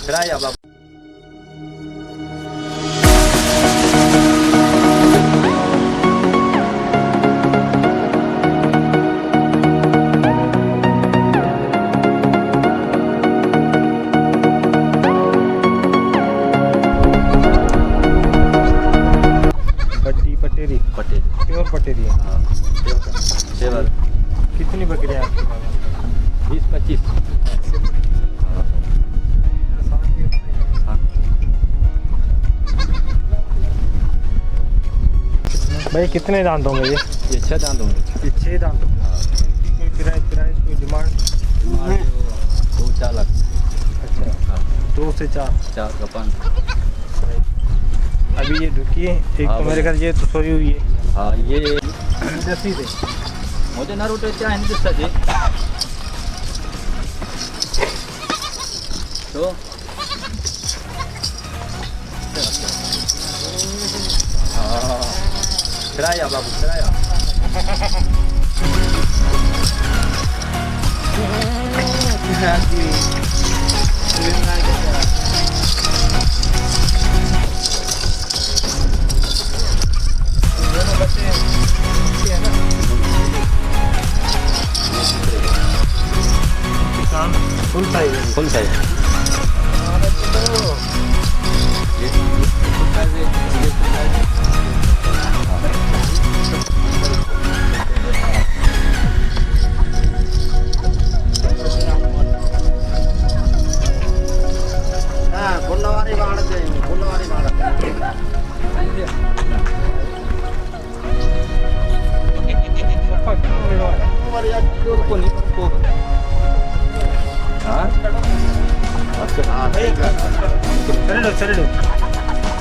फिराया बाबा पटेरी पटेरी pure पटेरी है। हाँ saver कितनी बकरियां आपके पास? 20-25 हाँ। भाई कितने दांत होंगे ये? 6 दांत होंगे। ये 6 दांत होंगे। कोई प्राइस कोई डिमांड? 2-4 लाख। अच्छा हाँ 2 से 4 का 5। अभी ये ढुकी है एक हाँ, तो मेरे ख्याल ये तो सोई हुई है। हाँ ये जैसी थे मुझे ना रोटे चाहे नहीं दिखता जी तो हाँ फिराया बाबू फिराया फुल साइज फुल साइज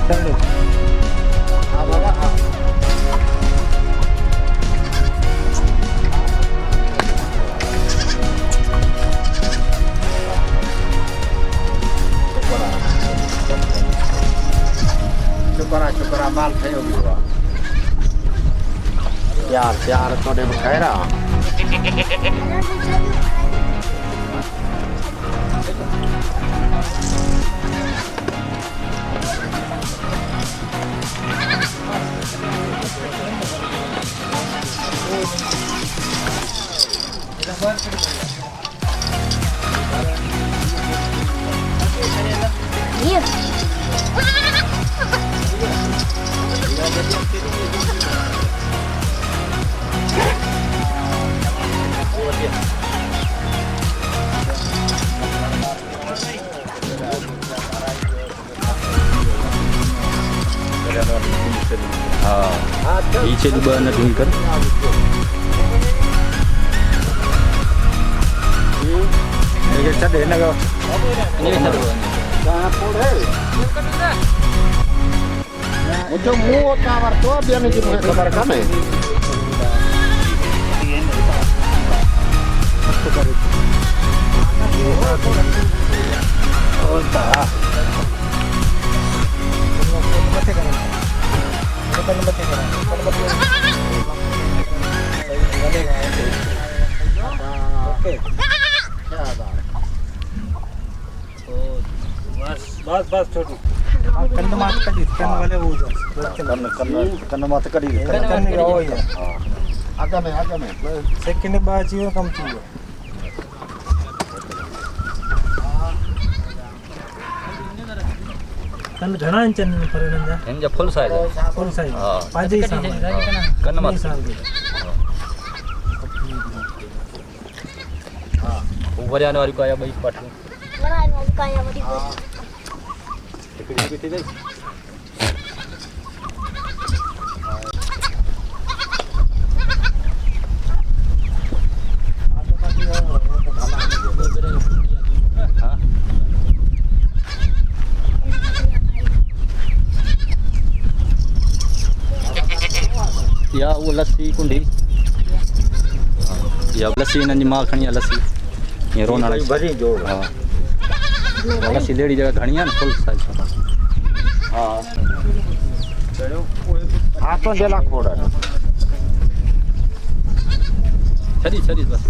चलो हाँ बाबा हाँ शुक्रा माल थयो बियो प्यार तोड़े खैरा हाँ पीछे juga na dungker ये चढ़े ना गो ini bisa dua कहाँ पोड़ है वो जो मुंह होता है हमारे तो अभी आने की मुझे खबर कम है बस छोटू कन्न मात कड़ी कन्न वाले वो जा कन्न मात करी कन्न वो है आगा में सेकंड बाजी वो कम थी कन्न घणा इंचन परिणंजा ini full size full size हाँ। पाजी साल karena mat साल ऊपर जाने वाली को आया भाई पाठ या वो लस्सी कुंडी या लस्सी नंजी मां खणी लस्सी ये रोना भरी जोड़ हाँ लस्सी लेडी जगह घणी है ना फुल साइज हाँ हाथों जेला खोड़ा छड़ी छड़ी बस